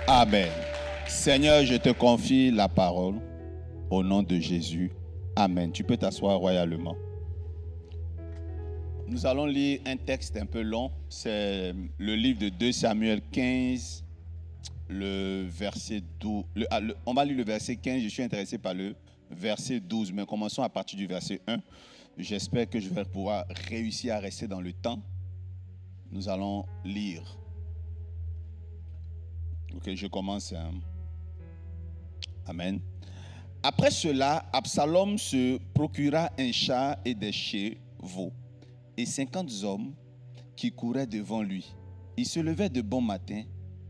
Amen. Seigneur, je te confie la parole au nom de Jésus. Amen. Tu peux t'asseoir royalement. Nous allons lire un texte un peu long. C'est le livre de 2 Samuel 15, le verset 12. On va lire le verset 15. Je suis intéressé par le verset 12. Mais commençons à partir du verset 1. J'espère que je vais pouvoir réussir à rester dans le temps. Nous allons lire. Ok, je commence. Amen. Après cela, Absalom se procura un char et des chevaux et 50 hommes qui couraient devant lui. Il se levait de bon matin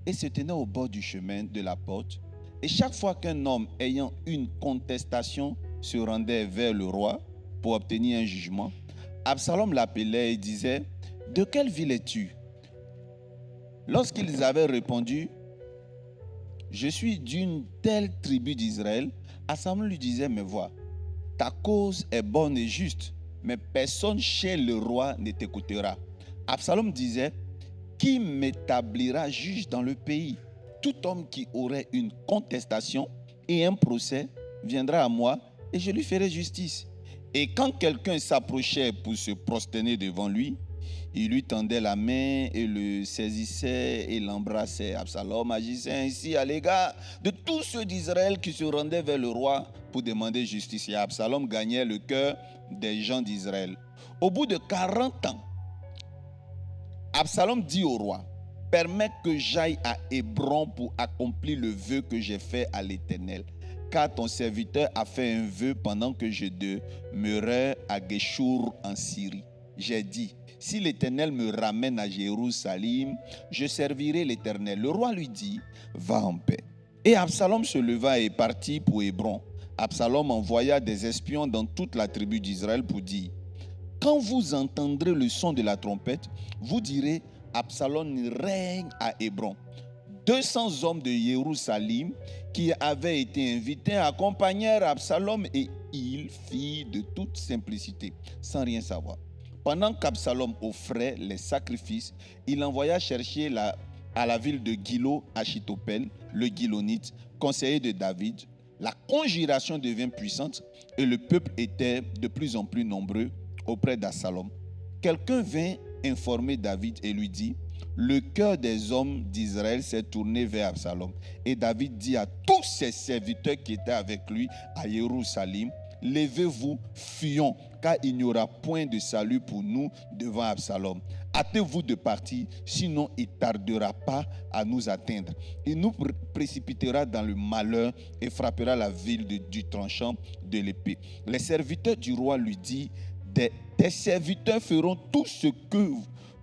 et se tenait au bord du chemin de la porte. Et chaque fois qu'un homme ayant une contestation se rendait vers le roi pour obtenir un jugement, Absalom l'appelait et disait « De quelle ville es-tu » Lorsqu'ils avaient répondu « Je suis d'une telle tribu d'Israël », Absalom lui disait « Mais vois, ta cause est bonne et juste, mais personne chez le roi ne t'écoutera. » Absalom disait « Qui m'établira juge dans le pays? Tout homme qui aurait une contestation et un procès viendra à moi et je lui ferai justice. » Et quand quelqu'un s'approchait pour se prosterner devant lui, il lui tendait la main et le saisissait et l'embrassait. Absalom agissait ainsi à l'égard de tous ceux d'Israël qui se rendaient vers le roi pour demander justice. Et Absalom gagnait le cœur des gens d'Israël. Au bout de 40 ans, Absalom dit au roi, « Permets que j'aille à Hébron pour accomplir le vœu que j'ai fait à l'Éternel. Car ton serviteur a fait un vœu pendant que je demeurais à Guéchour en Syrie. J'ai dit, si l'Éternel me ramène à Jérusalem, je servirai l'Éternel. » Le roi lui dit, « Va en paix. » Et Absalom se leva et partit pour Hébron. Absalom envoya des espions dans toute la tribu d'Israël pour dire, « Quand vous entendrez le son de la trompette, vous direz, Absalom règne à Hébron. » 200 hommes de Jérusalem qui avaient été invités accompagnèrent Absalom et il fit de toute simplicité, sans rien savoir. Pendant qu'Absalom offrait les sacrifices, il envoya chercher à la ville de Gilo Achitophel, le Gilonite, conseiller de David. La conjuration devint puissante et le peuple était de plus en plus nombreux auprès d'Absalom. Quelqu'un vint informer David et lui dit, « Le cœur des hommes d'Israël s'est tourné vers Absalom. » Et David dit à tous ses serviteurs qui étaient avec lui à Jérusalem, « Levez-vous, fuyons, car il n'y aura point de salut pour nous devant Absalom. Hâtez-vous de partir, sinon il ne tardera pas à nous atteindre. Il nous précipitera dans le malheur et frappera la ville du tranchant de l'épée. » Les serviteurs du roi lui disent, « Tes serviteurs feront tout ce que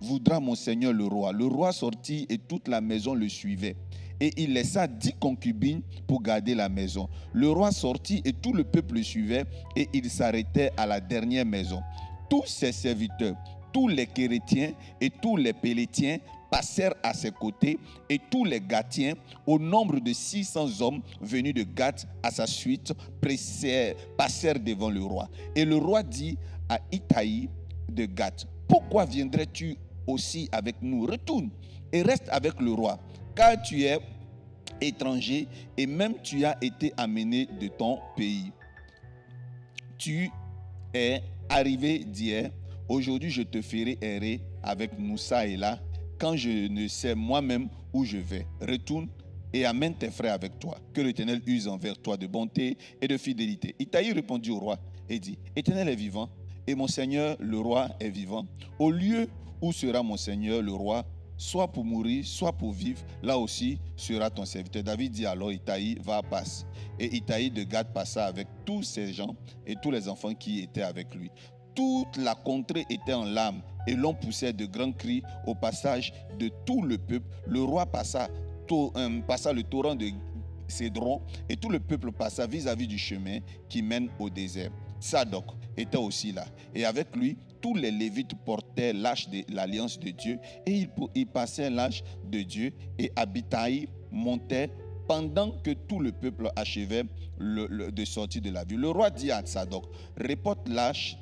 voudra mon seigneur le roi. » Le roi sortit et toute la maison le suivait. Et il laissa 10 concubines pour garder la maison. Le roi sortit et tout le peuple le suivait et il s'arrêtait à la dernière maison. Tous ses serviteurs, tous les Kérétiens et tous les Pélétiens passèrent à ses côtés et tous les Gatiens, au nombre de 600 hommes venus de Gath à sa suite, passèrent devant le roi. Et le roi dit à Itaï de Gath, « Pourquoi viendrais-tu aussi avec nous? Retourne et reste avec le roi, car tu es étranger et même tu as été amené de ton pays. Tu es arrivé d'hier, aujourd'hui je te ferai errer avec nous ça et là, quand je ne sais moi-même où je vais. Retourne et amène tes frères avec toi, que l'Éternel use envers toi de bonté et de fidélité. » Itaï répondit au roi et dit, « Éternel est vivant, et mon Seigneur le roi est vivant. Au lieu où sera mon Seigneur le roi, soit pour mourir, soit pour vivre, là aussi sera ton serviteur. » David dit alors, Itaï, va, passe. Et Itaï de Gath passa avec tous ses gens et tous les enfants qui étaient avec lui. Toute la contrée était en larmes et l'on poussait de grands cris au passage de tout le peuple. Le roi passa le torrent de Cédron et tout le peuple passa vis-à-vis du chemin qui mène au désert. Sadok était aussi là. Et avec lui, tous les Lévites portaient l'arche de l'alliance de Dieu et ils passaient l'arche de Dieu et Abitaï montait pendant que tout le peuple achevait de sortir de la ville. Le roi dit à Sadok, « Reporte l'arche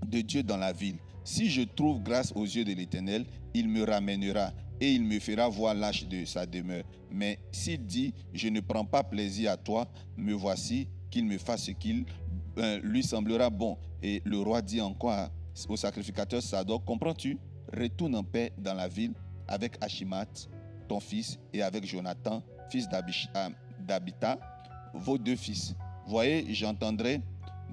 de Dieu dans la ville. Si je trouve grâce aux yeux de l'Éternel, il me ramènera. et il me fera voir l'âge de sa demeure. Mais s'il dit, je ne prends pas plaisir à toi, me voici, qu'il me fasse ce qu'il lui semblera bon. Et le roi dit encore au sacrificateur Sadoc, comprends-tu? Retourne en paix dans la ville avec Achimath, ton fils, et avec Jonathan, fils d'Abita, vos deux fils. Voyez, j'entendrai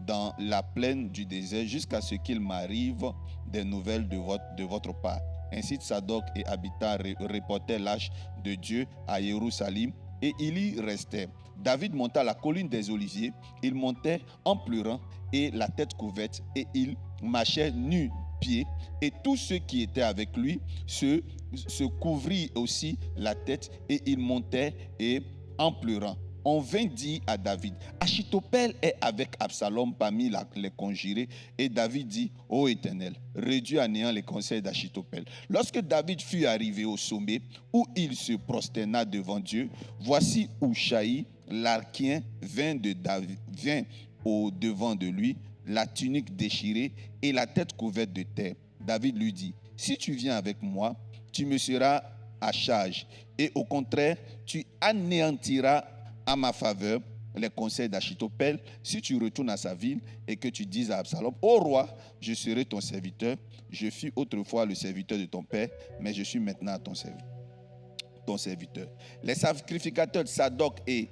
dans la plaine du désert jusqu'à ce qu'il m'arrive des nouvelles de votre part. Ainsi Sadoc et Abita reportèrent l'âge de Dieu à Jérusalem et il y restait. David monta à la colline des Oliviers, il montait en pleurant et la tête couverte et il marchait nu-pieds et tous ceux qui étaient avec lui se couvrit aussi la tête et il montait et en pleurant. On vint dire à David, Achitophel est avec Absalom parmi les conjurés. Et David dit, ô Éternel, réduis à néant les conseils d'Achitophel. Lorsque David fut arrivé au sommet, où il se prosterna devant Dieu, voici Ushaï, l'Archien, vint au devant de lui, la tunique déchirée et la tête couverte de terre. David lui dit, si tu viens avec moi, tu me seras à charge. Et au contraire, tu anéantiras à ma faveur les conseils d'Achitophel, si tu retournes à sa ville et que tu dises à Absalom, ô roi, je serai ton serviteur. Je fus autrefois le serviteur de ton père, mais je suis maintenant ton serviteur. Les sacrificateurs Sadoc et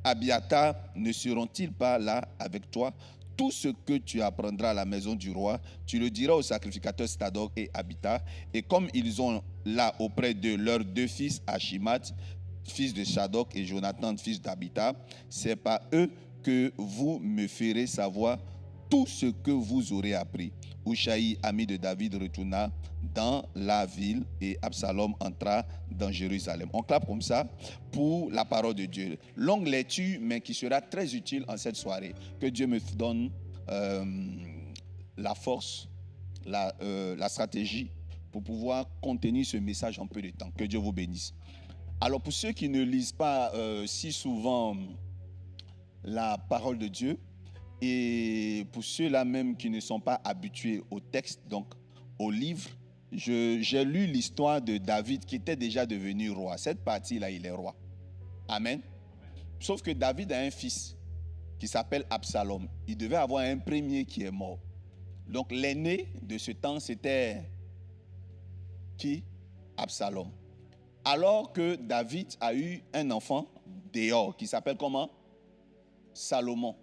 Abiathar ne seront-ils pas là avec toi? Tout ce que tu apprendras à la maison du roi, tu le diras aux sacrificateurs Sadoc et Abiathar. Et comme ils ont là auprès de leurs deux fils, Achimath, fils de Sadoc, et Jonathan, fils d'Abita, c'est par eux que vous me ferez savoir tout ce que vous aurez appris. Ushaï, ami de David, retourna dans la ville et Absalom entra dans Jérusalem. On clappe comme ça pour la parole de Dieu. Longue lecture, mais qui sera très utile en cette soirée. Que Dieu me donne la force, la stratégie pour pouvoir contenir ce message en peu de temps. Que Dieu vous bénisse. Alors pour ceux qui ne lisent pas si souvent la parole de Dieu, et pour ceux-là même qui ne sont pas habitués au texte, donc au livre, j'ai lu l'histoire de David qui était déjà devenu roi. Cette partie-là, il est roi. Amen. Sauf que David a un fils qui s'appelle Absalom. Il devait avoir un premier qui est mort. Donc l'aîné de ce temps, c'était qui? Absalom. Alors que David a eu un enfant dehors qui s'appelle comment? Salomon.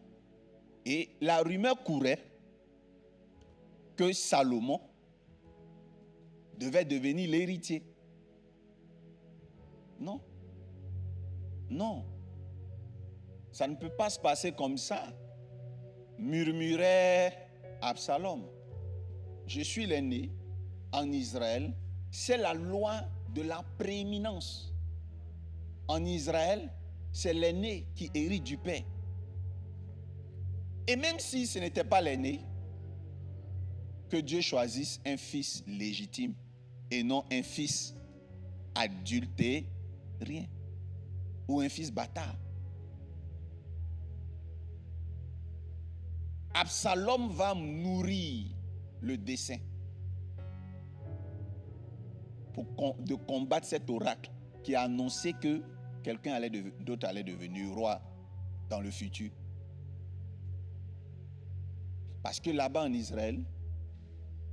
Et la rumeur courait que Salomon devait devenir l'héritier. Non. Non. Ça ne peut pas se passer comme ça. Murmurait Absalom. Je suis l'aîné en Israël. C'est la loi de la prééminence. En Israël, c'est l'aîné qui hérite du père. Et même si ce n'était pas l'aîné, que Dieu choisisse un fils légitime et non un fils adultérien ou un fils bâtard. Absalom va nourrir le dessein de combattre cet oracle qui a annoncé que quelqu'un d'autre allait devenir roi dans le futur. Parce que là-bas en Israël,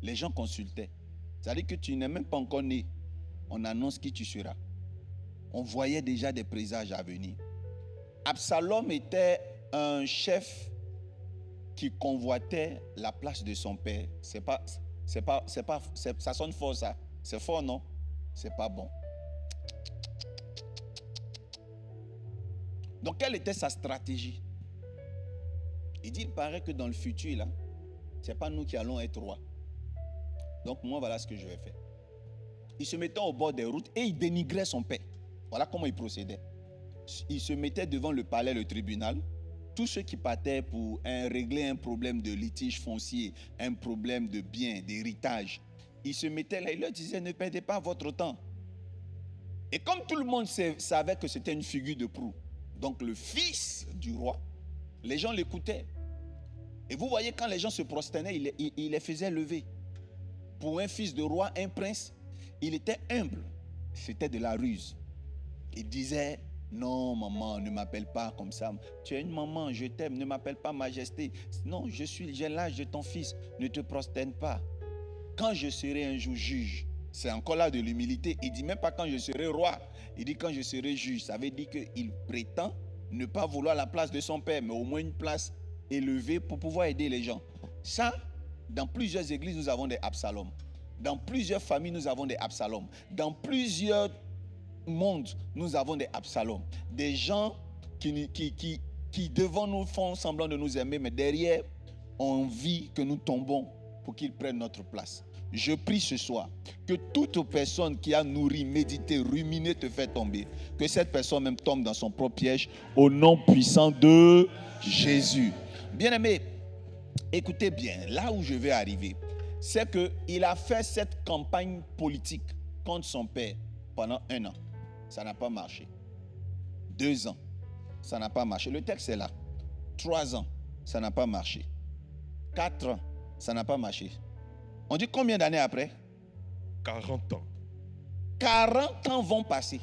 les gens consultaient. C'est-à-dire que tu n'es même pas encore né. On annonce qui tu seras. On voyait déjà des présages à venir. Absalom était un chef qui convoitait la place de son père. Ça sonne fort ça. C'est fort, non? C'est pas bon. Donc, quelle était sa stratégie? Il dit, il paraît que dans le futur, là, c'est pas nous qui allons être rois. Donc, moi, voilà ce que je vais faire. Il se mettait au bord des routes et il dénigrait son père. Voilà comment il procédait. Il se mettait devant le palais, le tribunal. Tous ceux qui partaient pour régler un problème de litige foncier, un problème de bien, d'héritage, il se mettait là, il leur disait, ne perdez pas votre temps. Et comme tout le monde savait que c'était une figure de proue, donc le fils du roi, les gens l'écoutaient. Et vous voyez, quand les gens se prosternaient, il les faisait lever. Pour un fils de roi, un prince, il était humble. c'était de la ruse. Il disait, non maman, ne m'appelle pas comme ça. Tu es une maman, je t'aime, ne m'appelle pas majesté. Non, j'ai l'âge de ton fils, ne te prosterne pas. Quand je serai un jour juge, c'est encore là de l'humilité. Il dit même pas quand je serai roi, il dit quand je serai juge. Ça veut dire qu'il prétend ne pas vouloir la place de son père, mais au moins une place élevée pour pouvoir aider les gens. Ça, dans plusieurs églises, nous avons des Absalom. Dans plusieurs familles, nous avons des Absalom. Dans plusieurs mondes, nous avons des Absalom. Des gens qui devant nous font semblant de nous aimer, mais derrière, ont envie que nous tombons pour qu'ils prennent notre place. Je prie ce soir que toute personne qui a nourri, médité, ruminé te fait tomber, que cette personne même tombe dans son propre piège au nom puissant de Jésus. Bien-aimés, écoutez bien, là où je vais arriver, c'est qu'il a fait cette campagne politique contre son père pendant 1 an. Ça n'a pas marché. 2 ans, ça n'a pas marché. Le texte est là. 3 ans, ça n'a pas marché. 4 ans, ça n'a pas marché. On dit combien d'années après? 40 ans. 40 ans vont passer.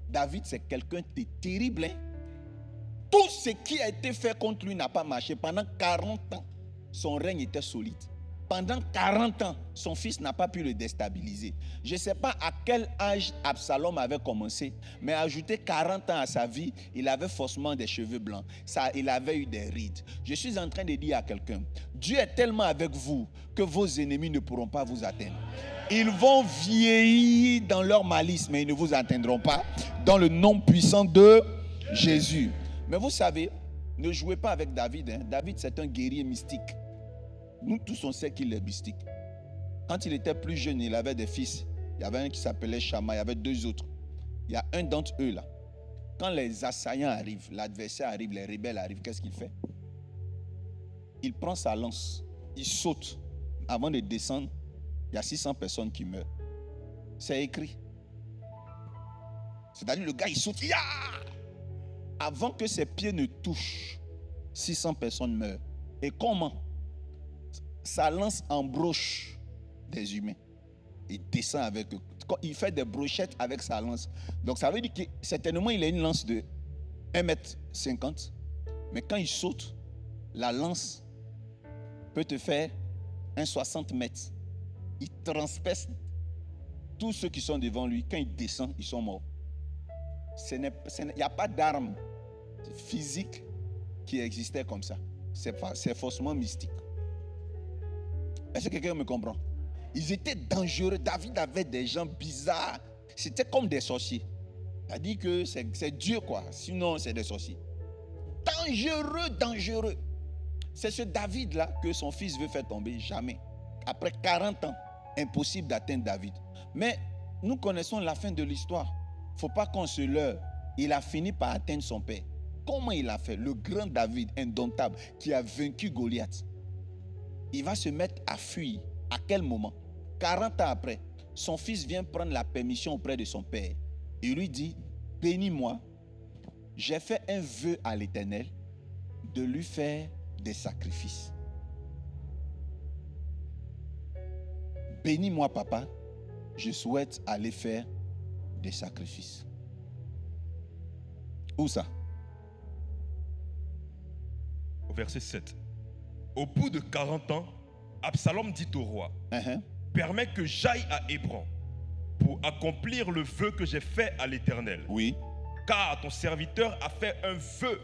David, c'est quelqu'un de terrible. Hein? Tout ce qui a été fait contre lui n'a pas marché. Pendant 40 ans, son règne était solide. Pendant 40 ans, son fils n'a pas pu le déstabiliser. Je ne sais pas à quel âge Absalom avait commencé, mais ajouter 40 ans à sa vie, il avait forcément des cheveux blancs. Il avait eu des rides. Je suis en train de dire à quelqu'un, Dieu est tellement avec vous que vos ennemis ne pourront pas vous atteindre. Ils vont vieillir dans leur malice, mais ils ne vous atteindront pas. Dans le nom puissant de Jésus. Mais vous savez, ne jouez pas avec David. Hein. David, c'est un guerrier mystique. Nous tous, on sait qu'il est mystique. Quand il était plus jeune, il avait des fils. Il y avait un qui s'appelait Shama, il y avait 2 autres. Il y a un d'entre eux là. Quand les assaillants arrivent, l'adversaire arrive, les rebelles arrivent, qu'est-ce qu'il fait? Il prend sa lance, il saute. Avant de descendre, il y a 600 personnes qui meurent. C'est écrit. C'est-à-dire le gars, il saute. Ya! Avant que ses pieds ne touchent, 600 personnes meurent. Et comment? Sa lance embroche des humains. Il descend avec eux. Il fait des brochettes avec sa lance. Donc ça veut dire que certainement il a une lance de 1,50 m. Mais quand il saute, la lance peut te faire 1,60 m. Il transperce tous ceux qui sont devant lui. Quand il descend, ils sont morts. Il n'y a pas d'arme physique qui existait comme ça. C'est forcément mystique. Est-ce que quelqu'un me comprend? Ils étaient dangereux. David avait des gens bizarres. C'était comme des sorciers. C'est-à-dire que c'est Dieu quoi. Sinon, c'est des sorciers. Dangereux, dangereux. C'est ce David-là que son fils veut faire tomber. Jamais. Après 40 ans, impossible d'atteindre David. Mais nous connaissons la fin de l'histoire. Il ne faut pas qu'on se leurre. Il a fini par atteindre son père. Comment il a fait? Le grand David, indomptable, qui a vaincu Goliath. Il va se mettre à fuir. À quel moment? 40 ans après, son fils vient prendre la permission auprès de son père. Il lui dit, bénis-moi. J'ai fait un vœu à l'Éternel de lui faire des sacrifices. Bénis-moi, papa. Je souhaite aller faire des sacrifices. Où ça? Au verset 7. Au bout de 40 ans, Absalom dit au roi, permets que j'aille à Hébron pour accomplir le vœu que j'ai fait à l'Éternel. Oui. Car ton serviteur a fait un vœu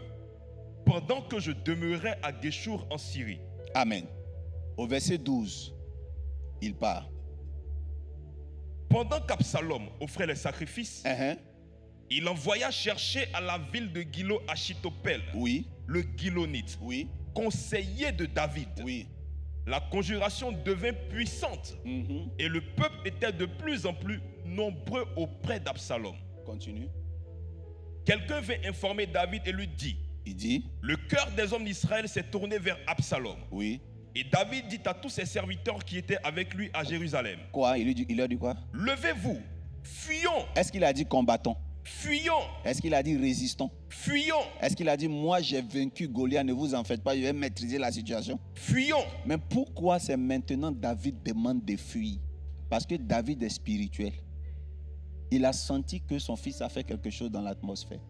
pendant que je demeurais à Guéchour en Syrie. Amen. Au verset 12, il part. Pendant qu'Absalom offrait les sacrifices, il envoya chercher à la ville de Gilo Achitophel, oui, le Gilonite, oui, conseiller de David. Oui. La conjuration devint puissante et le peuple était de plus en plus nombreux auprès d'Absalom. Continue. Quelqu'un vint informer David et lui dit, il dit, le cœur des hommes d'Israël s'est tourné vers Absalom. Oui. Et David dit à tous ses serviteurs qui étaient avec lui à Jérusalem. Quoi? Il leur dit quoi? Levez-vous, fuyons. Est-ce qu'il a dit combattons? Fuyons. Est-ce qu'il a dit résistons? Fuyons. Est-ce qu'il a dit moi j'ai vaincu Goliath, ne vous en faites pas, je vais maîtriser la situation? Fuyons. Mais pourquoi c'est maintenant David demande de fuir? Parce que David est spirituel. Il a senti que son fils a fait quelque chose dans l'atmosphère.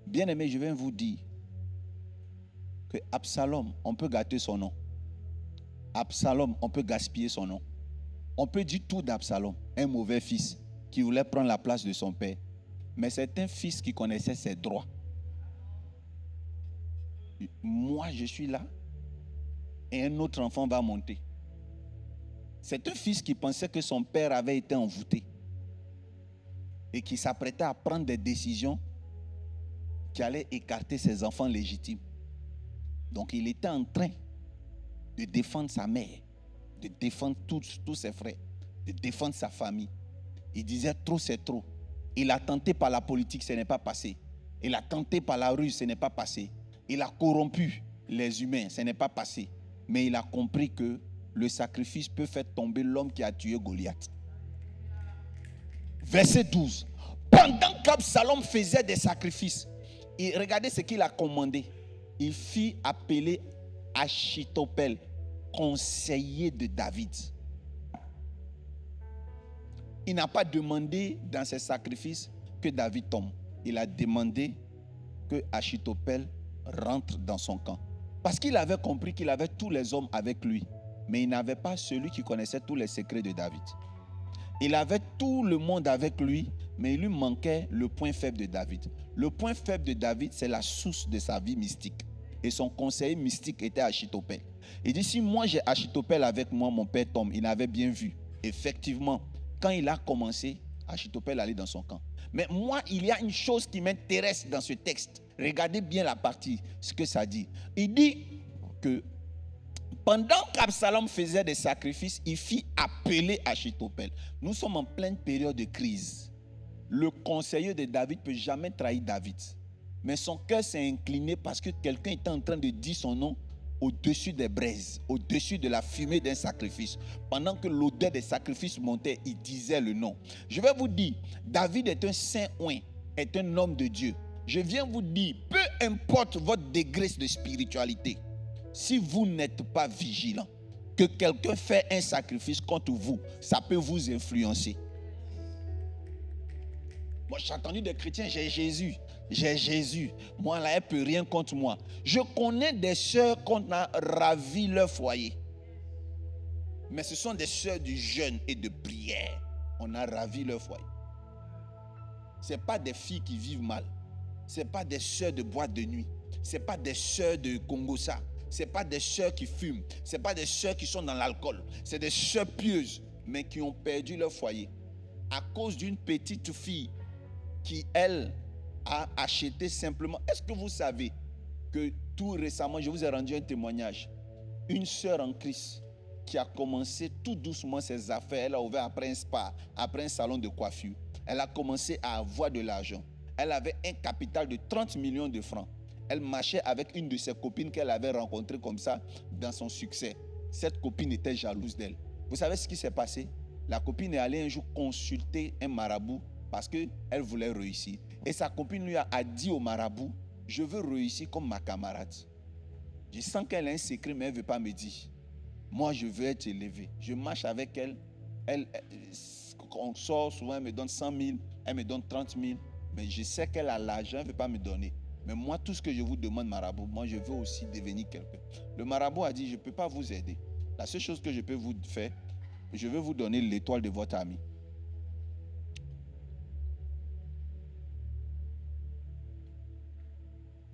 Bien-aimé, je viens vous dire que Absalom, on peut gâter son nom. Absalom, on peut gaspiller son nom. On peut dire tout d'Absalom, un mauvais fils qui voulait prendre la place de son père. Mais c'est un fils qui connaissait ses droits. Moi, je suis là et un autre enfant va monter. C'est un fils qui pensait que son père avait été envoûté et qui s'apprêtait à prendre des décisions qui allaient écarter ses enfants légitimes. Donc, il était en train de défendre sa mère, de défendre tous ses frères, de défendre sa famille. Il disait trop, c'est trop. Il a tenté par la politique, ce n'est pas passé. Il a tenté par la rue, ce n'est pas passé. Il a corrompu les humains, ce n'est pas passé. Mais il a compris que le sacrifice peut faire tomber l'homme qui a tué Goliath. Verset 12. Pendant qu'Absalom faisait des sacrifices, regardez ce qu'il a commandé. Il fit appeler Achitophel, conseiller de David. Il n'a pas demandé dans ses sacrifices que David tombe. Il a demandé que Achitophel rentre dans son camp. Parce qu'il avait compris qu'il avait tous les hommes avec lui. Mais il n'avait pas celui qui connaissait tous les secrets de David. Il avait tout le monde avec lui, mais il lui manquait le point faible de David. Le point faible de David, c'est la source de sa vie mystique. Et son conseiller mystique était Achitophel. Il dit, si moi j'ai Achitophel avec moi, mon père tombe. Il avait bien vu. Effectivement, quand il a commencé, Achitophel allait dans son camp. Mais moi, il y a une chose qui m'intéresse dans ce texte. Regardez bien la partie, ce que ça dit. Il dit que pendant qu'Absalom faisait des sacrifices, il fit appeler Achitophel. Nous sommes en pleine période de crise. Le conseiller de David ne peut jamais trahir David. Mais son cœur s'est incliné parce que quelqu'un était en train de dire son nom au-dessus des braises, au-dessus de la fumée d'un sacrifice. Pendant que l'odeur des sacrifices montait, il disait le nom. Je vais vous dire, David est un saint oint, est un homme de Dieu. Je viens vous dire, peu importe votre degré de spiritualité, si vous n'êtes pas vigilant, que quelqu'un fait un sacrifice contre vous, ça peut vous influencer. Moi, j'ai entendu des chrétiens, j'ai Jésus. Moi, là, elle ne peut rien contre moi. Je connais des sœurs qu'on a ravi leur foyer. Mais ce sont des sœurs du jeûne et de prière. On a ravi leur foyer. Ce n'est pas des filles qui vivent mal. Ce n'est pas des sœurs de boîte de nuit. Ce n'est pas des sœurs de Congossa. Ce n'est pas des sœurs qui fument. Ce n'est pas des sœurs qui sont dans l'alcool. C'est des sœurs pieuses, mais qui ont perdu leur foyer à cause d'une petite fille qui, elle, a acheté simplement. Est-ce que vous savez que tout récemment, je vous ai rendu un témoignage. Une sœur en Christ qui a commencé tout doucement ses affaires. Elle a ouvert après un spa, après un salon de coiffure. Elle a commencé à avoir de l'argent. Elle avait un capital de 30 millions de francs. Elle marchait avec une de ses copines qu'elle avait rencontrées comme ça dans son succès. Cette copine était jalouse d'elle. Vous savez ce qui s'est passé? La copine est allée un jour consulter un marabout parce qu'elle voulait réussir. Et sa copine lui a dit au marabout, je veux réussir comme ma camarade. Je sens qu'elle a un secret, mais elle ne veut pas me dire. Moi, je veux être élevé. Je marche avec elle. On sort souvent, elle me donne 100 000, elle me donne 30 000. Mais je sais qu'elle a l'argent, elle ne veut pas me donner. Mais moi, tout ce que je vous demande, marabout, moi, je veux aussi devenir quelqu'un. Le marabout a dit, je ne peux pas vous aider. La seule chose que je peux vous faire, je vais vous donner l'étoile de votre ami.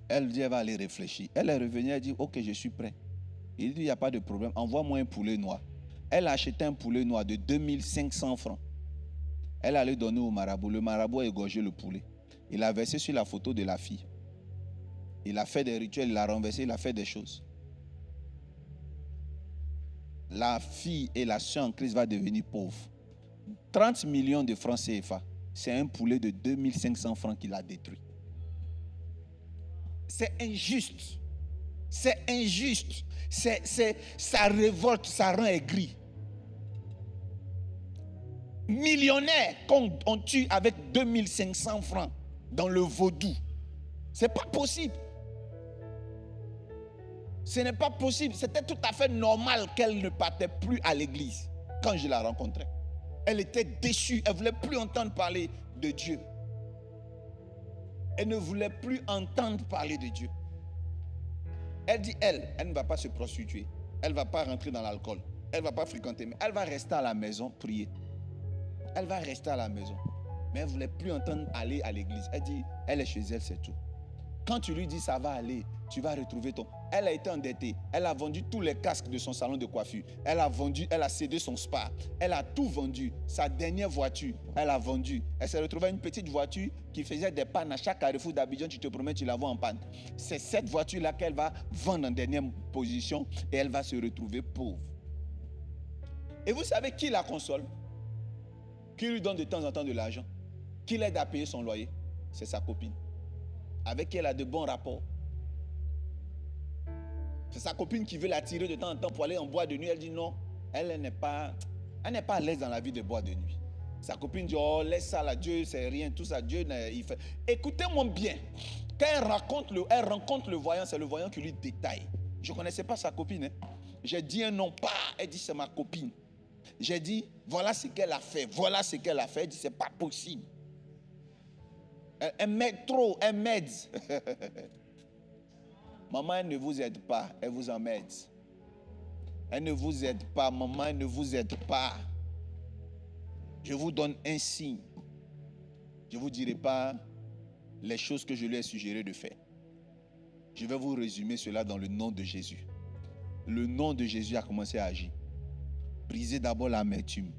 Elle dit, elle va aller réfléchir. Elle est revenue, elle dit, ok, je suis prêt. Il dit, il n'y a pas de problème, envoie-moi un poulet noir. Elle a acheté un poulet noir de 2500 francs. Elle allait donner au marabout. Le marabout a égorgé le poulet. Il a versé sur la photo de la fille. Il a fait des rituels, il a renversé, il a fait des choses. La fille et la soeur en Christ va devenir pauvre. 30 millions de francs CFA. C'est un poulet de 2500 francs qu'il a détruit. C'est injuste. C'est injuste. Ça révolte, ça rend aigri. Millionnaire qu'on tue avec 2500 francs dans le vaudou. C'est pas possible. Ce n'est pas possible. C'était tout à fait normal qu'elle ne partait plus à l'église. quand je la rencontrais. Elle était déçue. Elle ne voulait plus entendre parler de Dieu. Elle ne voulait plus entendre parler de Dieu. Elle dit, elle ne va pas se prostituer. Elle ne va pas rentrer dans l'alcool. Elle ne va pas fréquenter. Mais elle va rester à la maison, prier. Elle va rester à la maison. Mais elle ne voulait plus entendre aller à l'église. Elle dit, elle est chez elle, c'est tout. Quand tu lui dis, ça va aller, tu vas retrouver ton... Elle a été endettée. Elle a vendu tous les casques de son salon de coiffure. Elle a cédé son spa. Elle a tout vendu. Sa dernière voiture, elle a vendu. Elle s'est retrouvée une petite voiture qui faisait des pannes à chaque carrefour d'Abidjan. Tu te promets, tu la vois en panne. C'est cette voiture-là qu'elle va vendre en dernière position et elle va se retrouver pauvre. Et vous savez qui la console? Qui lui donne de temps en temps de l'argent? Qui l'aide à payer son loyer? C'est sa copine, avec qui elle a de bons rapports. C'est sa copine qui veut l'attirer de temps en temps pour aller en boîte de nuit. Elle dit non, elle n'est pas à l'aise dans la vie de boîte de nuit. Sa copine dit, oh, laisse ça là, Dieu, c'est rien, tout ça, Dieu, il fait. Écoutez-moi bien, quand elle rencontre le voyant, c'est le voyant qui lui détaille. Je ne connaissais pas sa copine. J'ai dit un nom, elle dit, c'est ma copine. J'ai dit, voilà ce qu'elle a fait, voilà ce qu'elle a fait. Elle dit, c'est pas possible. Elle m'aide trop, elle m'aide. Maman, elle ne vous aide pas, elle vous emmène. Elle ne vous aide pas, maman, elle ne vous aide pas. Je vous donne un signe. Je ne vous dirai pas les choses que je lui ai suggéré de faire. Je vais vous résumer cela dans le nom de Jésus. Le nom de Jésus a commencé à agir. Briser d'abord l'amertume.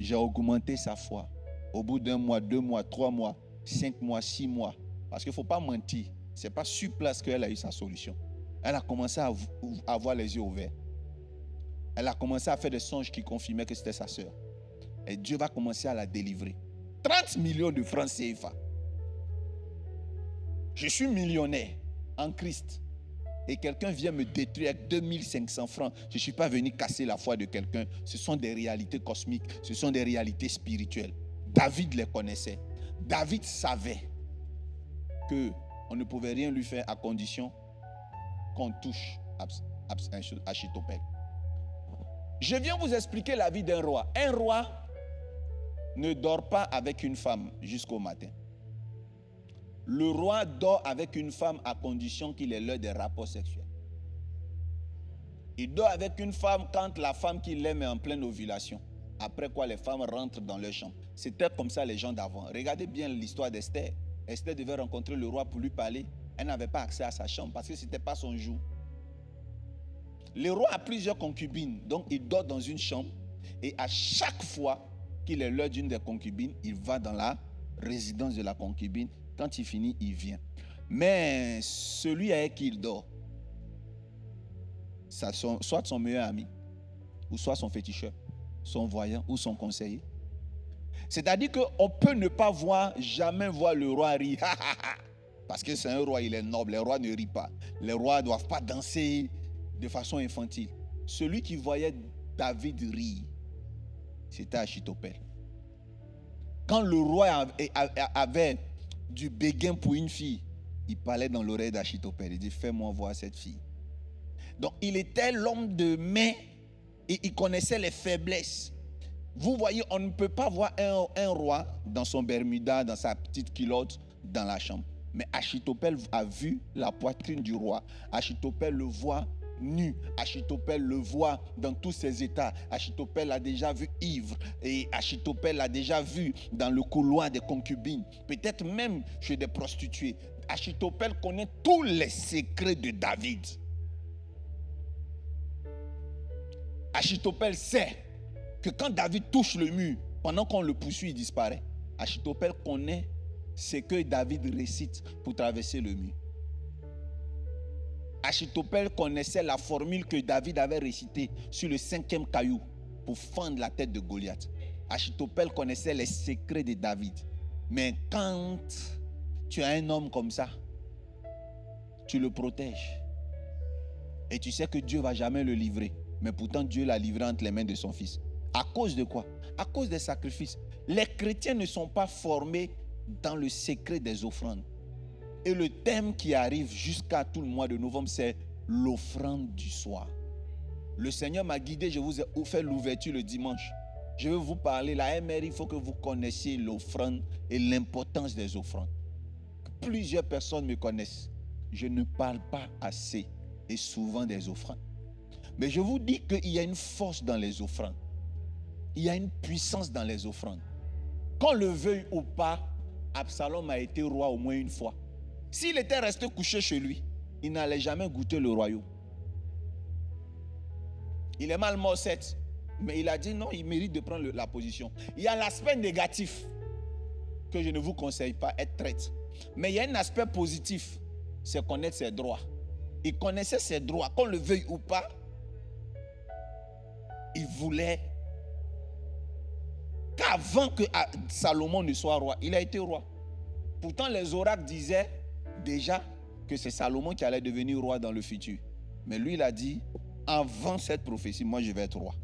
J'ai augmenté sa foi. Au bout d'un mois, 2 mois, 3 mois, 5 mois, 6 mois. Parce qu'il ne faut pas mentir. Ce n'est pas sur place qu'elle a eu sa solution. Elle a commencé à avoir les yeux ouverts. Elle a commencé à faire des songes qui confirmaient que c'était sa sœur. Et Dieu va commencer à la délivrer. 30 millions de francs CFA. Je suis millionnaire en Christ. Et quelqu'un vient me détruire avec 2500 francs. Je ne suis pas venu casser la foi de quelqu'un. Ce sont des réalités cosmiques. Ce sont des réalités spirituelles. David les connaissait. David savait qu'on ne pouvait rien lui faire à condition qu'on touche Achitophel. Je viens vous expliquer la vie d'un roi. Un roi ne dort pas avec une femme jusqu'au matin. Le roi dort avec une femme à condition qu'il ait l'heure des rapports sexuels. Il dort avec une femme quand la femme qu'il aime est en pleine ovulation. Après quoi, les femmes rentrent dans leur chambre. C'était comme ça les gens d'avant. Regardez bien l'histoire d'Esther. Esther devait rencontrer le roi pour lui parler. Elle n'avait pas accès à sa chambre parce que ce n'était pas son jour. Le roi a plusieurs concubines. Donc, il dort dans une chambre. Et à chaque fois qu'il est l'heure d'une des concubines, il va dans la résidence de la concubine. Quand il finit, il vient. Mais celui avec qui il dort, soit son meilleur ami, ou soit son féticheur, son voyant ou son conseiller. C'est-à-dire qu'on peut ne pas jamais voir le roi rire. Parce que c'est un roi, il est noble. Les rois ne rient pas. Les rois ne doivent pas danser de façon infantile. Celui qui voyait David rire, c'était Achitophel. Quand le roi avait du béguin pour une fille, il parlait dans l'oreille d'Achitophel. Il dit, fais-moi voir cette fille. Donc, il était l'homme de main et il connaissait les faiblesses. Vous voyez, on ne peut pas voir un roi dans son bermuda, dans sa petite culotte, dans la chambre. Mais Achitophel a vu la poitrine du roi. Achitophel le voit nu. Achitophel le voit dans tous ses états. Achitophel l'a déjà vu ivre. Et Achitophel l'a déjà vu dans le couloir des concubines. Peut-être même chez des prostituées. Achitophel connaît tous les secrets de David. Achitophel sait que quand David touche le mur, pendant qu'on le poursuit, il disparaît. Achitophel connaît ce que David récite pour traverser le mur. Achitophel connaissait la formule que David avait récitée sur le 5e caillou pour fendre la tête de Goliath. Achitophel connaissait les secrets de David. Mais quand tu as un homme comme ça, tu le protèges. Et tu sais que Dieu ne va jamais le livrer. Mais pourtant, Dieu l'a livré entre les mains de son fils. À cause de quoi? À cause des sacrifices. Les chrétiens ne sont pas formés dans le secret des offrandes. Et le thème qui arrive jusqu'à tout le mois de novembre, c'est l'offrande du soir. Le Seigneur m'a guidé, je vous ai fait l'ouverture le dimanche. Je vais vous parler, la MR, il faut que vous connaissiez l'offrande et l'importance des offrandes. Plusieurs personnes me connaissent. Je ne parle pas assez et souvent des offrandes. Mais je vous dis qu'il y a une force dans les offrandes. Il y a une puissance dans les offrandes. Qu'on le veuille ou pas, Absalom a été roi au moins une fois. S'il était resté couché chez lui, il n'allait jamais goûter le royaume. Il est mal mort, certes, mais il a dit non, il mérite de prendre la position. Il y a l'aspect négatif que je ne vous conseille pas, être traître. Mais il y a un aspect positif, c'est connaître ses droits. Il connaissait ses droits, qu'on le veuille ou pas. Il voulait qu'avant que Salomon ne soit roi, il a été roi. Pourtant, les oracles disaient déjà que c'est Salomon qui allait devenir roi dans le futur. Mais lui, il a dit, avant cette prophétie, moi, je vais être roi.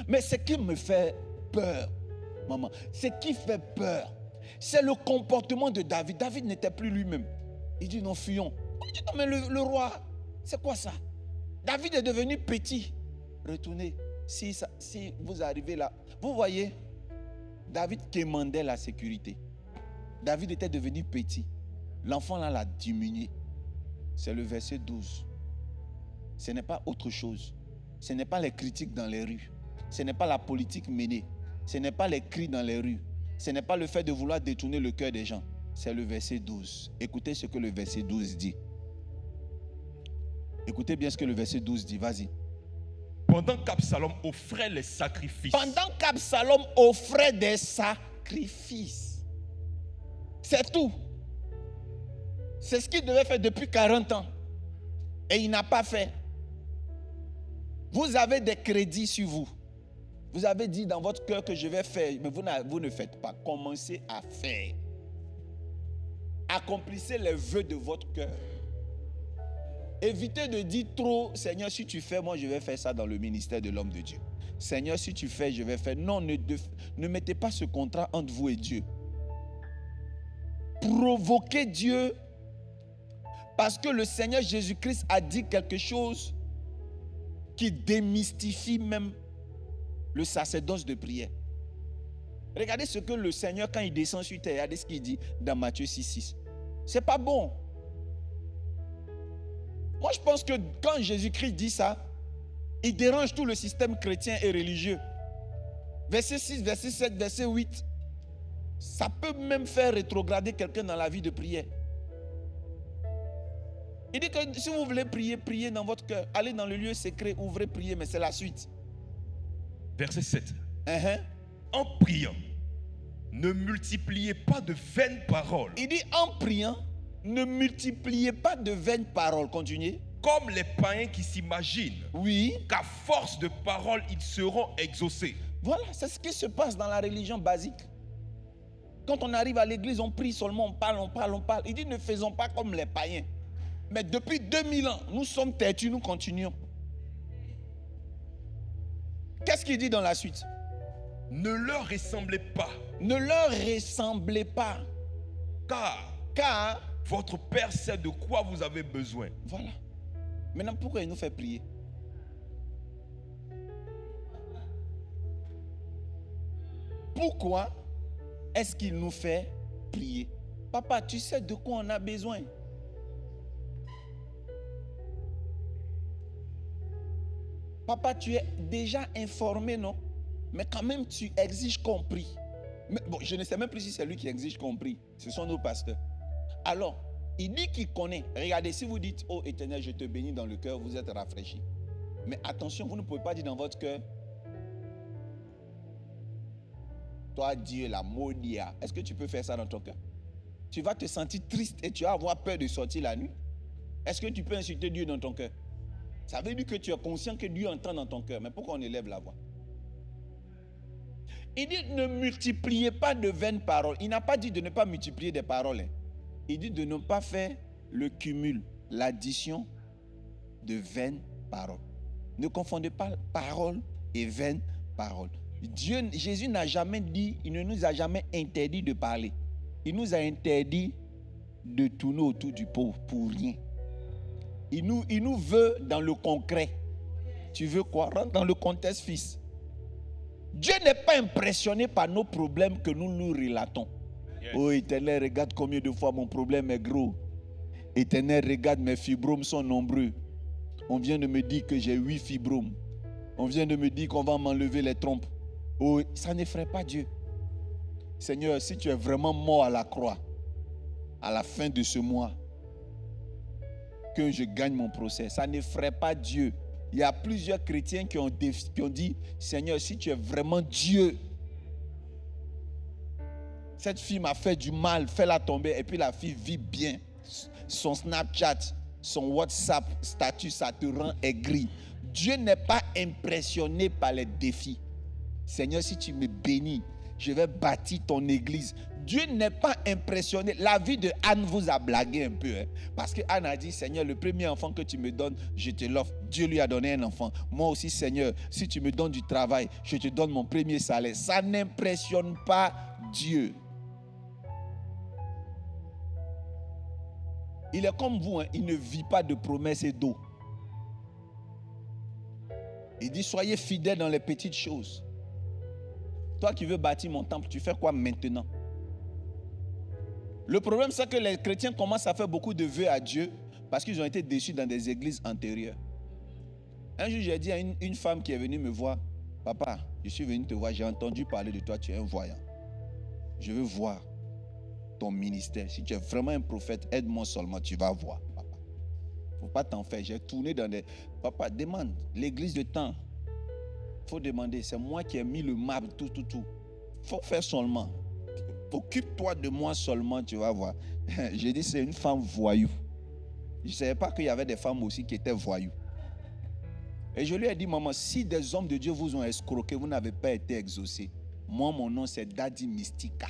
Mais ce qui me fait peur, maman, ce qui fait peur, c'est le comportement de David. David n'était plus lui-même. Il dit, non, fuyons. Il dit, non, mais le roi, c'est quoi ça? David est devenu petit. Retournez. Si vous arrivez là, vous voyez, David quémandait la sécurité. David était devenu petit. L'enfant là l'a diminué. C'est le verset 12. Ce n'est pas autre chose. Ce n'est pas les critiques dans les rues. Ce n'est pas la politique menée. Ce n'est pas les cris dans les rues. Ce n'est pas le fait de vouloir détourner le cœur des gens. C'est le verset 12. Écoutez ce que le verset 12 dit. Écoutez bien ce que le verset 12 dit. Vas-y. Pendant qu'Absalom offrait les sacrifices. Pendant qu'Absalom offrait des sacrifices. C'est tout. C'est ce qu'il devait faire depuis 40 ans. Et il n'a pas fait. Vous avez des crédits sur vous. Vous avez dit dans votre cœur que je vais faire, mais vous ne faites pas. Commencez à faire. Accomplissez les vœux de votre cœur. Évitez de dire trop, Seigneur, si tu fais, moi je vais faire ça dans le ministère de l'homme de Dieu. Seigneur, si tu fais, je vais faire. Non, ne mettez pas ce contrat entre vous et Dieu. Provoquez Dieu parce que le Seigneur Jésus-Christ a dit quelque chose qui démystifie même le sacerdoce de prière. Regardez ce que le Seigneur, quand il descend sur terre, regardez ce qu'il dit dans Matthieu 6,6. C'est pas bon. Moi, je pense que quand Jésus-Christ dit ça, il dérange tout le système chrétien et religieux. Verset 6, verset 7, verset 8. Ça peut même faire rétrograder quelqu'un dans la vie de prière. Il dit que si vous voulez prier, priez dans votre cœur. Allez dans le lieu secret, ouvrez, priez, mais c'est la suite. Verset 7. En priant, ne multipliez pas de vaines paroles. Il dit en priant, ne multipliez pas de vaines paroles. Continuez. Comme les païens qui s'imaginent qu'à force de paroles, ils seront exaucés. Voilà, c'est ce qui se passe dans la religion basique. Quand on arrive à l'église, on prie seulement, on parle, on parle, on parle. Il dit ne faisons pas comme les païens. Mais depuis 2000 ans, nous sommes têtus, nous continuons. Qu'est-ce qu'il dit dans la suite? Ne leur ressemblez pas. Ne leur ressemblez pas. Car votre Père sait de quoi vous avez besoin. Voilà. Maintenant, pourquoi il nous fait prier? Pourquoi est-ce qu'il nous fait prier? Papa, tu sais de quoi on a besoin. Papa, tu es déjà informé, non? Mais quand même, tu exiges qu'on prie. Mais bon, je ne sais même plus si c'est lui qui exige qu'on prie. Ce sont nos pasteurs. Alors, il dit qu'il connaît. Regardez, si vous dites, oh Éternel, je te bénis dans le cœur, vous êtes rafraîchi. Mais attention, vous ne pouvez pas dire dans votre cœur, toi Dieu, la maudia. Est-ce que tu peux faire ça dans ton cœur? Tu vas te sentir triste et tu vas avoir peur de sortir la nuit. Est-ce que tu peux insulter Dieu dans ton cœur? Ça veut dire que tu es conscient que Dieu entend dans ton cœur. Mais pourquoi on élève la voix? Il dit ne multipliez pas de vaines paroles. Il n'a pas dit de ne pas multiplier des paroles. Il dit de ne pas faire le cumul, l'addition de vaines paroles. Ne confondez pas parole et vaines paroles. Jésus n'a jamais dit, il ne nous a jamais interdit de parler. Il nous a interdit de tourner autour du pot pour rien. Il nous veut dans le concret. Tu veux quoi? Rentre dans le contexte, fils. Dieu n'est pas impressionné par nos problèmes que nous nous relatons. Yes. Oh Éternel, regarde combien de fois mon problème est gros. Éternel, regarde mes fibromes sont nombreux. On vient de me dire que j'ai 8 fibromes. On vient de me dire qu'on va m'enlever les trompes. Oh, ça n'effraie pas Dieu. Seigneur, si tu es vraiment mort à la croix, à la fin de ce mois, que je gagne mon procès, ça n'effraie pas Dieu. Il y a plusieurs chrétiens qui ont dit, Seigneur, si tu es vraiment Dieu, cette fille m'a fait du mal, fais-la tomber. Et puis la fille vit bien. Son Snapchat, son WhatsApp statut, ça te rend aigri. Dieu n'est pas impressionné par les défis. Seigneur, si tu me bénis, je vais bâtir ton église. Dieu n'est pas impressionné. La vie de Anne vous a blagué un peu. Parce que Anne a dit, Seigneur, le premier enfant que tu me donnes, je te l'offre. Dieu lui a donné un enfant. Moi aussi, Seigneur, si tu me donnes du travail, je te donne mon premier salaire. Ça n'impressionne pas Dieu. Il est comme vous, il ne vit pas de promesses et d'eau. Il dit, soyez fidèles dans les petites choses. Toi qui veux bâtir mon temple, tu fais quoi maintenant? Le problème, c'est que les chrétiens commencent à faire beaucoup de vœux à Dieu parce qu'ils ont été déçus dans des églises antérieures. Un jour, j'ai dit à une femme qui est venue me voir, papa, je suis venu te voir, j'ai entendu parler de toi, tu es un voyant. Je veux voir ton ministère. Si tu es vraiment un prophète, aide-moi seulement, tu vas voir, papa. Il ne faut pas t'en faire. J'ai tourné dans des... Papa, demande, l'église de temps. Il faut demander, c'est moi qui ai mis le marbre, tout. Il faut faire seulement. Occupe-toi de moi seulement, tu vas voir. J'ai dit, c'est une femme voyou. Je ne savais pas qu'il y avait des femmes aussi qui étaient voyous. Et je lui ai dit, maman, si des hommes de Dieu vous ont escroqué, vous n'avez pas été exaucé. Moi, mon nom, c'est Daddy Mystica.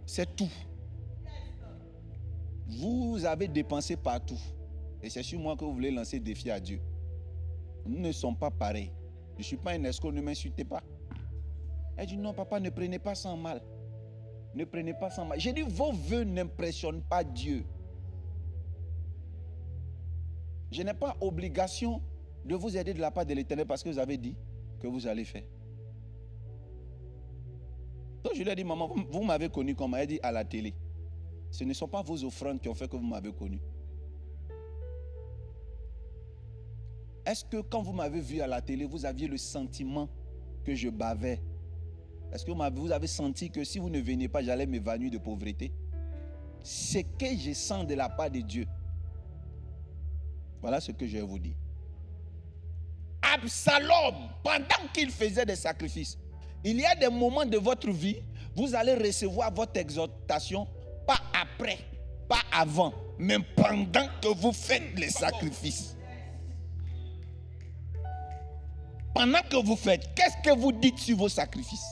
C'est tout. Vous avez dépensé partout. Et c'est sur moi que vous voulez lancer défi à Dieu. Nous ne sommes pas pareils. Je ne suis pas un escroc, ne m'insultez pas. Elle dit, non, papa, ne prenez pas ça en mal. Ne prenez pas ça en mal. J'ai dit, vos vœux n'impressionnent pas Dieu. Je n'ai pas obligation de vous aider de la part de l'Éternel parce que vous avez dit que vous allez faire. Donc je lui ai dit, maman, vous m'avez connu comment? Elle dit, à la télé. Ce ne sont pas vos offrandes qui ont fait que vous m'avez connu. Est-ce que quand vous m'avez vu à la télé, vous aviez le sentiment que je bavais? Est-ce que vous avez senti que si vous ne veniez pas, j'allais m'évanouir de pauvreté? C'est que je sens de la part de Dieu. Voilà ce que je vais vous dire. Absalom, pendant qu'il faisait des sacrifices, il y a des moments de votre vie, vous allez recevoir votre exhortation, pas après, pas avant, mais pendant que vous faites les sacrifices. Pendant que vous faites, qu'est-ce que vous dites sur vos sacrifices?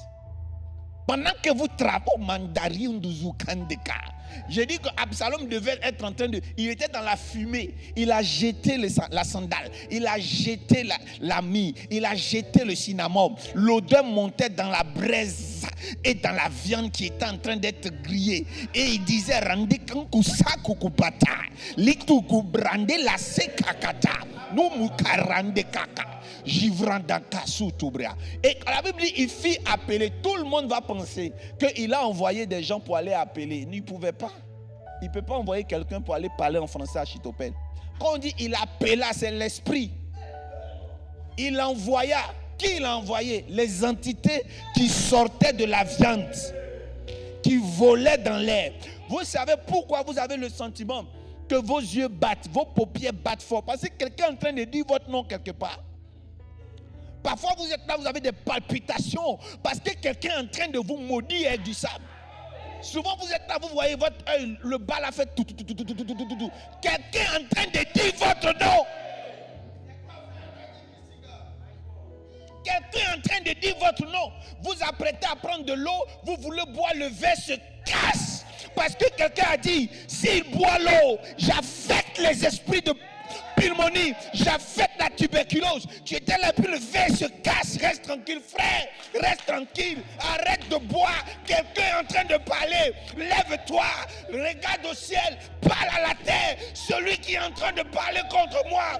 Pendant que vous travaillez, j'ai dit qu'Absalom devait être en train de... Il était dans la fumée. Il a jeté la sandale. Il a jeté la mie. Il a jeté le cinnamon. L'odeur montait dans la braise et dans la viande qui était en train d'être grillée. Et il disait, rendez kankusa kukupata. Lituku brande la sekakata. Numukarande kaka. Et la Bible dit, il fit appeler. Tout le monde va penser qu'il a envoyé des gens pour aller appeler. Il ne pouvait pas. Il ne peut pas envoyer quelqu'un pour aller parler en français à Chitopel. Quand on dit il appela, c'est l'esprit. Il envoya. Qui il a envoyé? Les entités qui sortaient de la viande, qui volaient dans l'air. Vous savez pourquoi vous avez le sentiment que vos yeux battent, vos paupières battent fort? Parce que quelqu'un est en train de dire votre nom quelque part. Parfois vous êtes là, vous avez des palpitations parce que quelqu'un est en train de vous maudire avec du sable. Souvent vous êtes là, vous voyez votre œil, le bas a fait tout. Quelqu'un est en train de dire votre nom. Quelqu'un est en train de dire votre nom. Vous apprêtez à prendre de l'eau, vous voulez boire, le verre se casse. Parce que quelqu'un a dit, s'il boit l'eau, j'affecte les esprits de pneumonie, j'affecte la tuberculose. Tu étais là, puis le verre se casse. Reste tranquille, frère. Reste tranquille. Arrête de boire. Quelqu'un est en train de parler. Lève-toi. Regarde au ciel. Parle à la terre. Celui qui est en train de parler contre moi.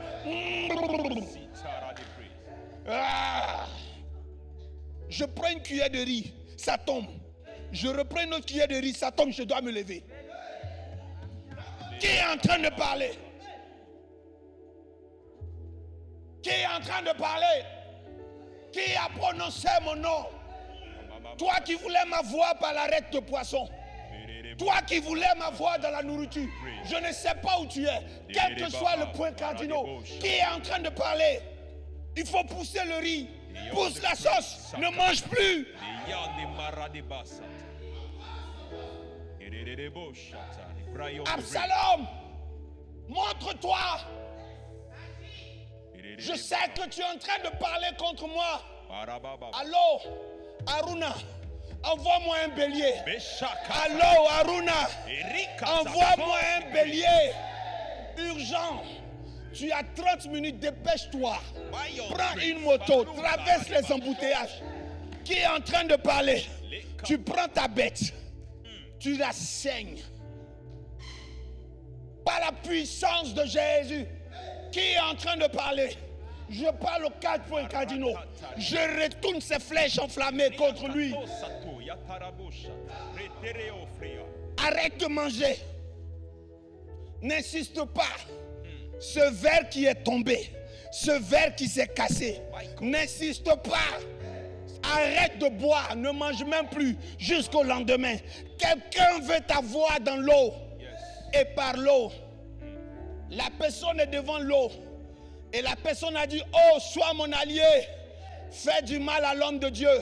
Je prends une cuillère de riz, ça tombe. Je reprends une autre cuillère de riz, ça tombe, je dois me lever. Qui est en train de parler? Qui est en train de parler? Qui a prononcé mon nom? Toi qui voulais ma voix par l'arête de poisson. Toi qui voulais ma voix dans la nourriture. Je ne sais pas où tu es. Quel que soit le point cardinal. Qui est en train de parler? Il faut pousser le riz. Pousse la sauce. Ne mange plus. Absalom, montre-toi. Je sais que tu es en train de parler contre moi. Allô, Aruna, envoie-moi un bélier. Allô, Aruna, envoie-moi un bélier. Urgent. Tu as 30 minutes, dépêche-toi. Prends une moto, traverse les embouteillages. Qui est en train de parler? Tu prends ta bête, tu la saignes. Par la puissance de Jésus. Qui est en train de parler? Je parle aux 4 points cardinaux. Je retourne ces flèches enflammées contre lui. Arrête de manger. N'insiste pas. Ce verre qui est tombé, ce verre qui s'est cassé, n'insiste pas. Arrête de boire, ne mange même plus jusqu'au lendemain. Quelqu'un veut t'avoir dans l'eau et par l'eau. La personne est devant l'eau et la personne a dit: oh, sois mon allié, fais du mal à l'homme de Dieu.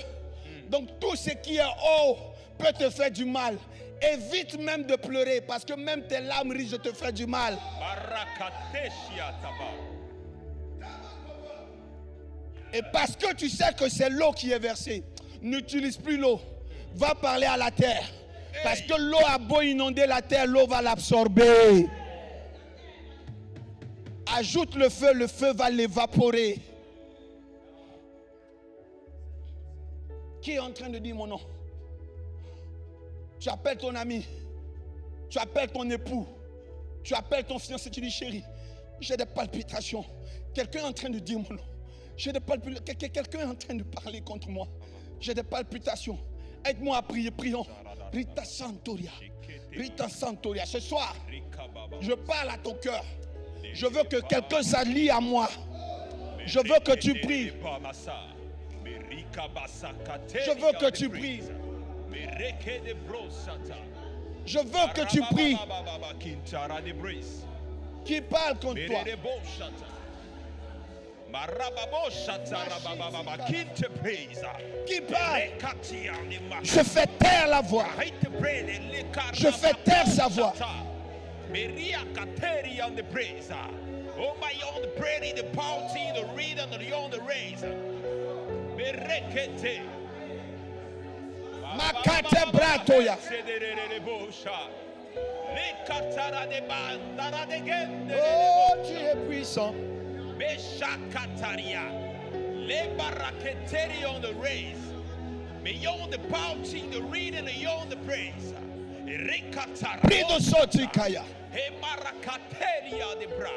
Donc tout ce qui est eau peut te faire du mal. Évite même de pleurer parce que même tes larmes risquent de te faire du mal. Et parce que tu sais que c'est l'eau qui est versée, n'utilise plus l'eau. Va parler à la terre. Parce que l'eau a beau inonder la terre, l'eau va l'absorber. Ajoute le feu va l'évaporer. Qui est en train de dire mon nom? Tu appelles ton ami, tu appelles ton époux, tu appelles ton fiancé, tu dis: chérie, j'ai des palpitations. Quelqu'un est en train de dire mon nom. J'ai des palpitations. Quelqu'un est en train de parler contre moi. J'ai des palpitations. Aide-moi à prier, prions. Rita Santoria. Rita Santoria. Ce soir, je parle à ton cœur. Je veux que quelqu'un s'allie à moi. Je veux que tu pries. Je veux que tu pries. Je veux que tu pries. Qui parle contre toi? Qui parle? Je fais taire la voix. Je fais taire sa voix. Oh my own prayer, the party, the read and the on the raise. Berekete. Makate bratoya. Oh, tu es puissant. Beshakataria. Le baraketeri on the raise. Beyond the party, the read and the on the praise. Rekatara. Prido sotikaya. He marakateria de bra.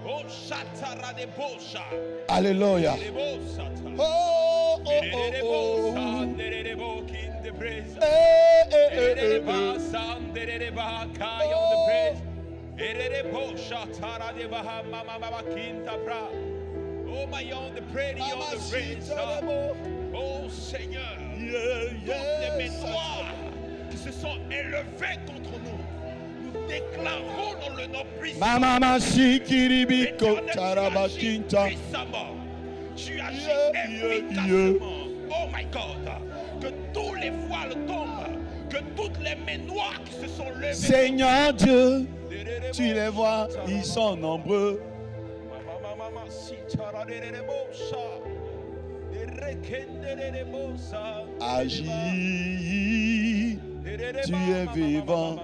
Oh, shatara de bosha. Alléluia. Oh, oh, oh, oh, my own the prayer on the race. Oh, Seigneur, toutes les mémoires qui se sont élevées contre nous. Déclarons dans le nom puissant. Mama sikiribiko tarabakinta. Tu agis efficacement. Oh my God. Que tous les voiles tombent. Que toutes les mains noires qui se sont levées. Seigneur Dieu, tu les vois, ils sont nombreux. Agis, tu es vivant.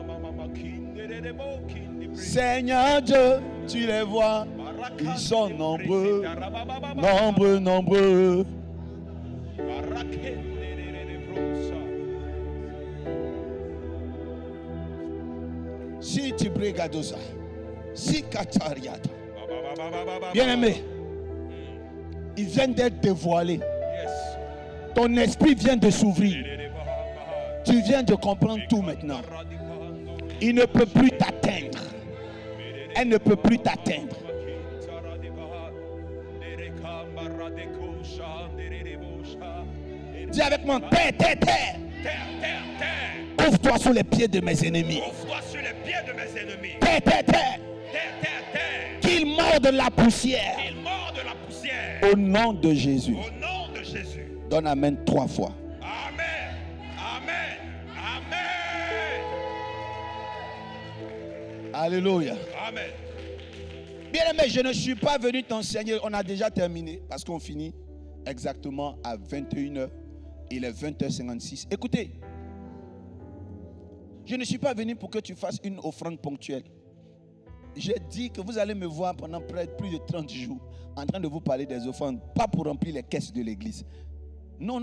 Seigneur Dieu, tu les vois, ils sont nombreux, nombreux, nombreux. Si tu brigadosa, si katariata. Bien-aimé, il vient d'être dévoilé. Ton esprit vient de s'ouvrir. Tu viens de comprendre tout maintenant. Il ne peut plus t'atteindre. Elle ne peut plus t'atteindre. Dis avec moi, terre. Ouvre-toi sous les pieds de mes ennemis. Terre. Qu'il morde la poussière. Au nom de Jésus. Donne amen 3 fois. Amen. Alléluia. Amen. Bien aimé, je ne suis pas venu t'enseigner. On a déjà terminé parce qu'on finit exactement à 21h. Il est 20h56. Écoutez, je ne suis pas venu pour que tu fasses une offrande ponctuelle. J'ai dit que vous allez me voir pendant plus de 30 jours en train de vous parler des offrandes, pas pour remplir les caisses de l'église. Non.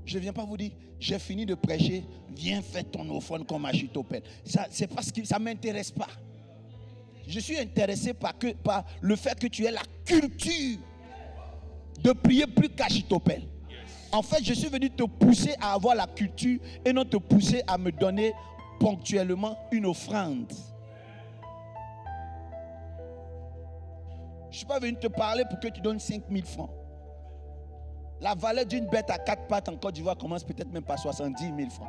Je ne viens pas vous dire, j'ai fini de prêcher, viens faire ton offrande comme Achitopel. C'est parce que ça ne m'intéresse pas. Je suis intéressé par le fait que tu aies la culture de prier plus qu'Achitopel. En fait, je suis venu te pousser à avoir la culture et non te pousser à me donner ponctuellement une offrande. Je ne suis pas venu te parler pour que tu donnes 5 000 francs. La valeur d'une bête à 4 pattes en Côte d'Ivoire commence peut-être même par 70 000 francs.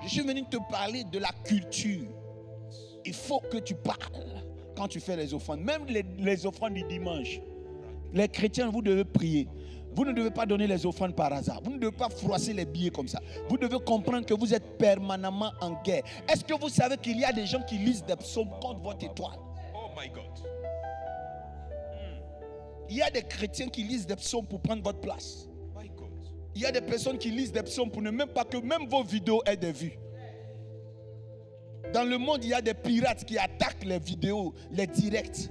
Je suis venu te parler de la culture. Il faut que tu parles quand tu fais les offrandes. Même les offrandes du dimanche. Les chrétiens, vous devez prier. Vous ne devez pas donner les offrandes par hasard. Vous ne devez pas froisser les billets comme ça. Vous devez comprendre que vous êtes permanemment en guerre. Est-ce que vous savez qu'il y a des gens qui lisent des psaumes contre votre étoile? Oh my God. Il y a des chrétiens qui lisent des psaumes pour prendre votre place. My God. Il y a des personnes qui lisent des psaumes pour ne même pas que même vos vidéos aient des vues. Dans le monde, il y a des pirates qui attaquent les vidéos, les directs.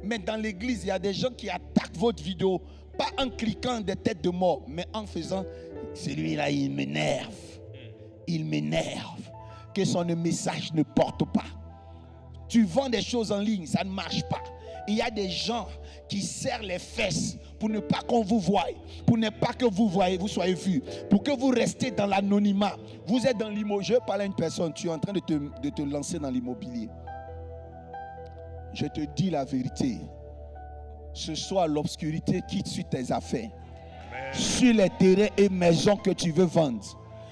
Mais dans l'église, il y a des gens qui attaquent votre vidéo, pas en cliquant des têtes de mort, mais en faisant, celui-là, il m'énerve. Il m'énerve. Que son message ne porte pas. Tu vends des choses en ligne, ça ne marche pas. Il y a des gens qui serrent les fesses pour ne pas qu'on vous voie, pour ne pas que vous soyez vus, pour que vous restez dans l'anonymat. Vous êtes dans l'immobilier. Je parle à une personne, tu es en train de te lancer dans l'immobilier. Je te dis la vérité. Ce soir, l'obscurité quitte sur tes affaires. Amen. Sur les terrains et maisons que tu veux vendre.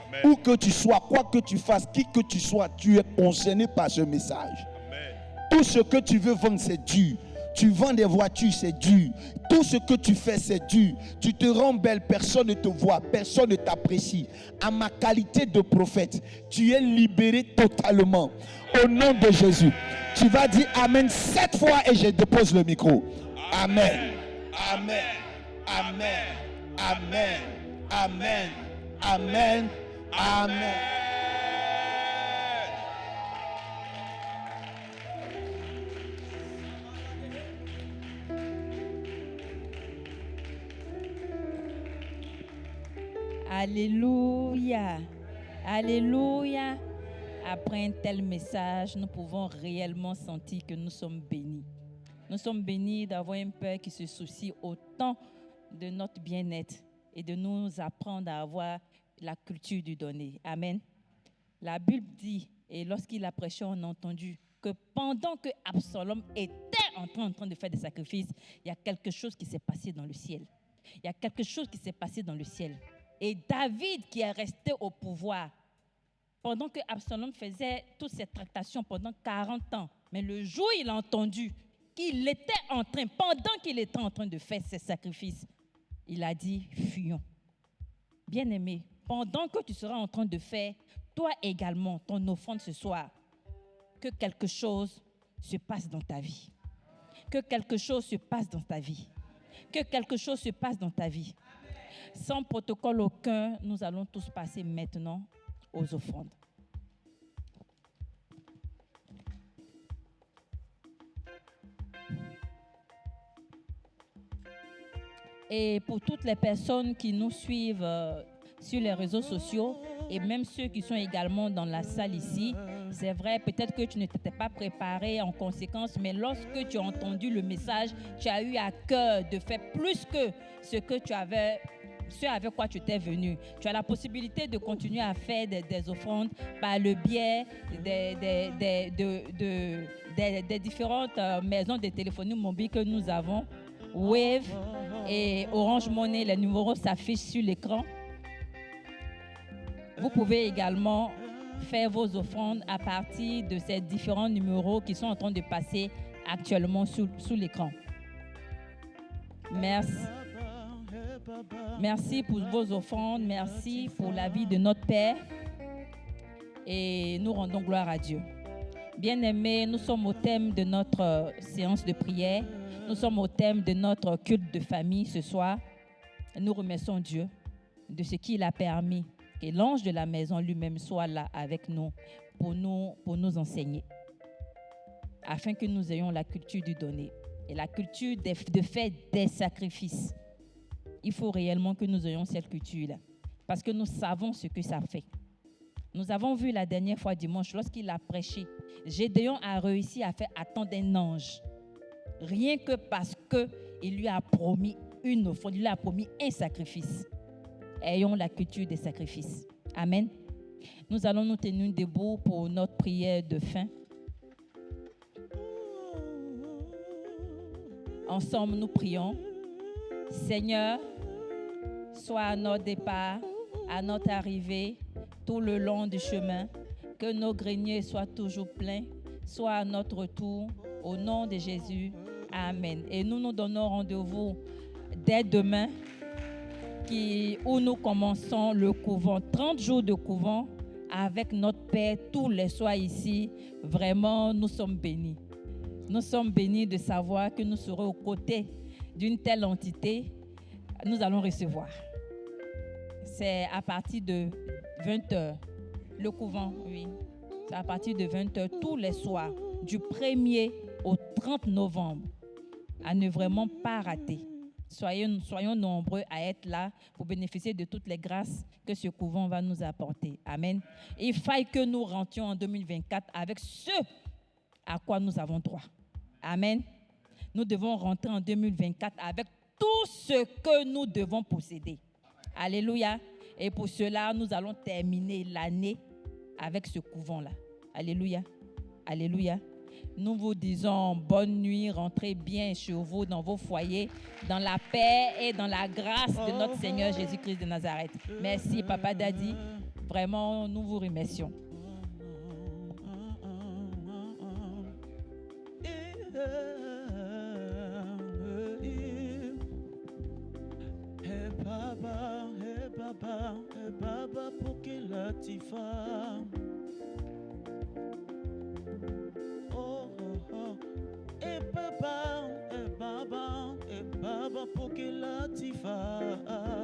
Amen. Où que tu sois, quoi que tu fasses, qui que tu sois, tu es concerné par ce message. Amen. Tout ce que tu veux vendre, c'est dur. Tu vends des voitures, c'est dur. Tout ce que tu fais, c'est dur. Tu te rends belle, personne ne te voit, personne ne t'apprécie. À ma qualité de prophète, tu es libéré totalement. Au nom de Jésus. Tu vas dire Amen 7 fois et je dépose le micro. Amen. Amen. Amen. Amen. Amen. Amen. Amen. Alléluia. Alléluia. Après un tel message, nous pouvons réellement sentir que nous sommes bénis. Nous sommes bénis d'avoir un Père qui se soucie autant de notre bien-être et de nous apprendre à avoir la culture du donner. Amen. La Bible dit, et lorsqu'il a prêché, on a entendu que pendant que Absalom était en train de faire des sacrifices, il y a quelque chose qui s'est passé dans le ciel. Il y a quelque chose qui s'est passé dans le ciel. Et David, qui est resté au pouvoir, pendant que Absalom faisait toutes ces tractations pendant 40 ans, mais le jour où il a entendu qu'il était pendant qu'il était en train de faire ses sacrifices, il a dit, fuyons. Bien-aimé, pendant que tu seras en train de faire, toi également, ton offrande ce soir, que quelque chose se passe dans ta vie. Que quelque chose se passe dans ta vie. Que quelque chose se passe dans ta vie. Sans protocole aucun, nous allons tous passer maintenant aux offrandes. Et pour toutes les personnes qui nous suivent sur les réseaux sociaux et même ceux qui sont également dans la salle ici, C'est vrai, peut-être que tu ne t'étais pas préparé en conséquence, mais lorsque tu as entendu le message, tu as eu à cœur de faire plus que ce avec quoi tu étais venu. Tu as la possibilité de continuer à faire des offrandes par le biais des différentes maisons de téléphonie mobile que nous avons, Wave et Orange Money. Les numéros s'affichent sur l'écran. Vous pouvez également faire vos offrandes à partir de ces différents numéros qui sont en train de passer actuellement sous l'écran. Merci. Merci pour vos offrandes. Merci pour la vie de notre Père. Et nous rendons gloire à Dieu. Bien-aimés, nous sommes au thème de notre séance de prière. Nous sommes au thème de notre culte de famille ce soir. Nous remercions Dieu de ce qu'il a permis que l'ange de la maison lui-même soit là avec nous pour nous enseigner, afin que nous ayons la culture du donner et la culture de faire des sacrifices. Il faut réellement que nous ayons cette culture-là, parce que nous savons ce que ça fait. Nous avons vu la dernière fois dimanche, lorsqu'il a prêché, Gédéon a réussi à faire attendre un ange, rien que parce qu'il lui a promis une offrande, il lui a promis un sacrifice. Ayons la culture des sacrifices. Amen. Nous allons nous tenir debout pour notre prière de fin. Ensemble, nous prions. Seigneur, sois à notre départ, à notre arrivée, tout le long du chemin, que nos greniers soient toujours pleins, soit à notre retour, au nom de Jésus. Amen. Et nous nous donnons rendez-vous dès demain, où nous commençons le couvent, 30 jours de couvent avec notre Père tous les soirs ici. Vraiment, nous sommes bénis. Nous sommes bénis de savoir que nous serons aux côtés d'une telle entité. Nous allons recevoir. C'est à partir de 20h. Le couvent, oui. C'est à partir de 20h tous les soirs, du 1er au 30 novembre. À ne vraiment pas rater. Soyons nombreux à être là pour bénéficier de toutes les grâces que ce couvent va nous apporter. Amen. Et il faille que nous rentrions en 2024 avec ce à quoi nous avons droit. Amen. Nous devons rentrer en 2024 avec tout ce que nous devons posséder. Alléluia. Et pour cela, nous allons terminer l'année avec ce couvent-là. Alléluia. Alléluia. Nous vous disons bonne nuit, rentrez bien chez vous, dans vos foyers, dans la paix et dans la grâce de notre Seigneur Jésus-Christ de Nazareth. Merci, Papa Daddy. Vraiment, nous vous remercions. Baba porque latifa. Oh oh oh. Baba porque latifa.